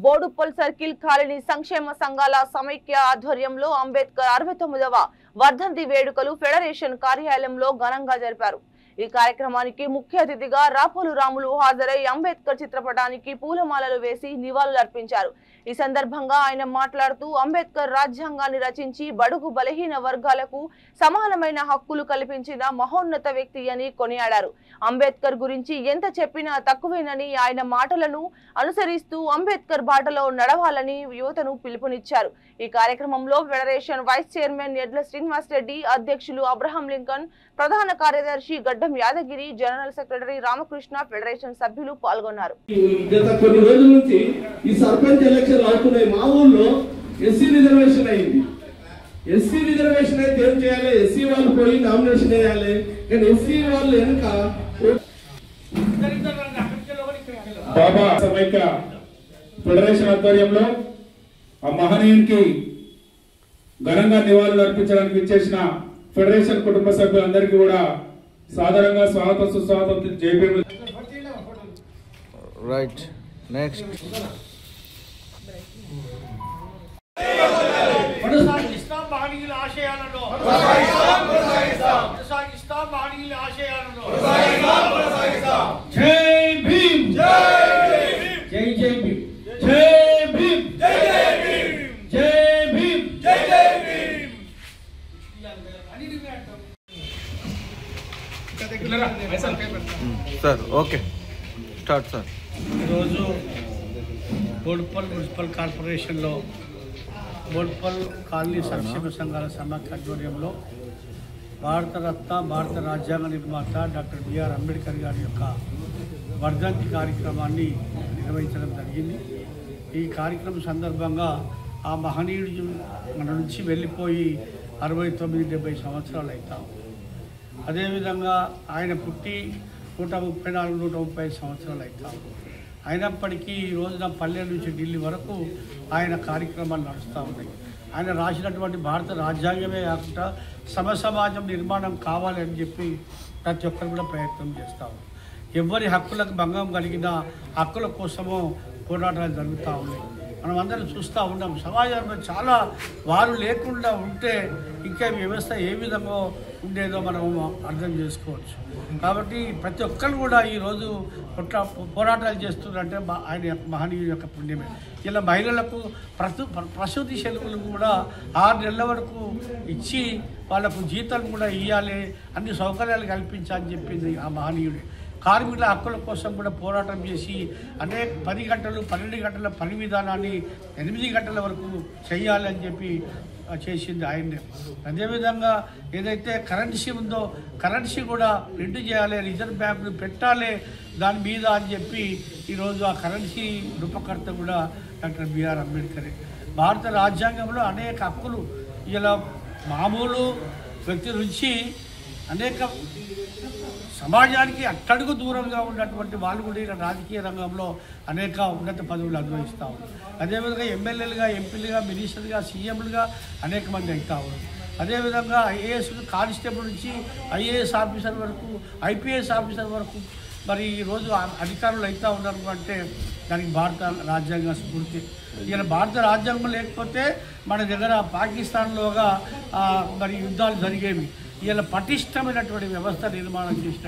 Boduppal circle colony సంక్షేమ సంఘాల సమైక్య ఆధ్వర్యంలో అంబేద్కర్ 69వ వర్ధంతి వేడుకలు ఫెడరేషన్ కార్యాలయంలో ఘనంగా జరిపారు। ఈ కార్యక్రమానికి ముఖ్య అతిథిగా రాపోలు రాములు హాజరై అంబేద్కర్ చిత్రపటానికి పూలమాలలు వేసి నివాళులర్పించారు। ఈ సందర్భంగా ఆయన మాట్లాడుతూ అంబేద్కర్ రాజ్యాంగాన్ని రచించి బడుగు బలహీన వర్గాలకు సమానమైన హక్కులు కల్పించిన మహోన్నత వ్యక్తి అని కొనియాడారు। అంబేద్కర్ గురించి ఎంత చెప్పినా తక్కువేనని ఆయన మాటలను అనుసరిస్తూ అంబేద్కర్ బాటలో నడవాలని యువతను పిలుపునిచ్చారు। ఈ కార్యక్రమంలో ఫెడరేషన్ వైస్ చైర్మన్ ఎడ్ల శ్రీనివాస్ రెడ్డి, అధ్యక్షులు అబ్రహం లింకన్, ప్రధాన కార్యదర్శి గడ్డం Yadagiri, general secretary Ramakrishna, federation సభ్యులు పాల్గొన్నారు। గత కొన్ని రోజుల నుంచి ఈ సర్పంచ్ ఎలక్షన్ అవుతున్నాయి। మా ఊళ్ళో ఎస్సీ రిజర్వేషన్ అయింది। ఎస్సీ రిజర్వేషన్ అయితే ఏం చేయాలి? ఎస్సీ వాళ్ళు పోయి నామినేషన్ వేయాలి, కానీ ఎస్సీ వాళ్ళు వెనుక బాబా సమైక్య ఫెడరేషన్ ఆధ్వర్యంలో ఆ మహనీయునికి ఘనంగా నివాళులు అర్పించడానికి విచ్చేసిన ఫెడరేషన్ కుటుంబ సభ్యులందరికీ కూడా సాధారణంగా స్వాగతం సుస్వాగతం జైపేరు। రైట్ నెక్స్ట్ ఇస్లాం మహనీయుల ఆశయాలను జై భీమ్, జై జై భీమ్, జై భీమ్, జై భీమ్, జై భీమ్, జై Bhim. Sir okay start sir. ఈరోజు బోడుప్పల్ మున్సిపల్ కార్పొరేషన్లో బోడుప్పల్ కాలనీ సంక్షేమ సంఘాల సమాఖ్య ఆధ్వర్యంలో భారతరత్న భారత రాజ్యాంగ నిర్మాత డాక్టర్ బిఆర్ అంబేద్కర్ గారి యొక్క వర్ధంతి కార్యక్రమాన్ని నిర్వహించడం జరిగింది। ఈ కార్యక్రమం సందర్భంగా ఆ మహనీయుడు మన నుంచి వెళ్ళిపోయి 69-70 సంవత్సరాలు అవుతాం। అదేవిధంగా ఆయన పుట్టి 134-135 సంవత్సరాలు అవుతాం। అయినప్పటికీ ఈ రోజున పల్లె నుంచి ఢిల్లీ వరకు ఆయన కార్యక్రమాలు నడుస్తూ ఉన్నాయి। ఆయన రాసినటువంటి భారత రాజ్యాంగమే కాకుండా సమాజం నిర్మాణం కావాలి అని చెప్పి ప్రతి ఒక్కరు కూడా ప్రయత్నం చేస్తాము। ఎవరి హక్కులకు భంగం కలిగిన హక్కుల కోసమో పోరాటాలు జరుగుతూ ఉన్నాయి। మనం అందరం చూస్తూ ఉన్నాం। సమాజంలో చాలా వారు లేకుండా ఉంటే ఇంకా వ్యవస్థ ఏ విధంగా ఉండేదో మనం అర్థం చేసుకోవచ్చు। కాబట్టి ప్రతి ఒక్కరు కూడా ఈరోజు పోరాటాలు చేస్తున్నారంటే ఆయన మహనీయుల యొక్క పుణ్యమే। ఇలా మహిళలకు ప్రసూతి సెలవులు కూడా 6 నెలల వరకు ఇచ్చి వాళ్ళకు జీతాలు కూడా ఇవ్వాలి, అన్ని సౌకర్యాలు కల్పించాలని చెప్పింది ఆ మహనీయుడే। కార్మికుల హక్కుల కోసం కూడా పోరాటం చేసి అనేక 10 గంటలు 12 గంటల పని విధానాన్ని 8 గంటల వరకు చేయాలని చెప్పి చేసింది ఆయనే। అదేవిధంగా ఏదైతే కరెన్సీ ఉందో కరెన్సీ కూడా ప్రింట్ చేయాలి, రిజర్వ్ బ్యాంకులు పెట్టాలి దాని మీద అని చెప్పి ఈరోజు ఆ కరెన్సీ రూపకర్త కూడా డాక్టర్ బిఆర్ అంబేద్కరే। భారత రాజ్యాంగంలో అనేక హక్కులు ఇలా మామూలు వ్యక్తి నుంచి అనేక సమాజానికి అట్టడుగు దూరంగా ఉన్నటువంటి వాళ్ళు కూడా ఇలా రాజకీయ రంగంలో అనేక ఉన్నత పదవులు అనుభవిస్తూ ఉన్నారు। అదేవిధంగా ఎమ్మెల్యేలుగా, ఎంపీలుగా, మినిస్టర్గా, సీఎంలుగా అనేక మంది అవుతా ఉన్నారు। అదేవిధంగా ఐఏఎస్ కానిస్టేబుల్ నుంచి ఐఏఎస్ ఆఫీసర్ వరకు, ఐపీఎస్ ఆఫీసర్ వరకు మరి ఈరోజు అధికారులు అవుతూ ఉన్నారు అంటే దానికి భారత రాజ్యాంగ స్ఫూర్తి। ఇలా భారత రాజ్యాంగం లేకపోతే మన దగ్గర పాకిస్తాన్లోగా మరి యుద్ధాలు జరిగేవి। ఇలా పటిష్టమైనటువంటి వ్యవస్థ నిర్మాణం చేసిన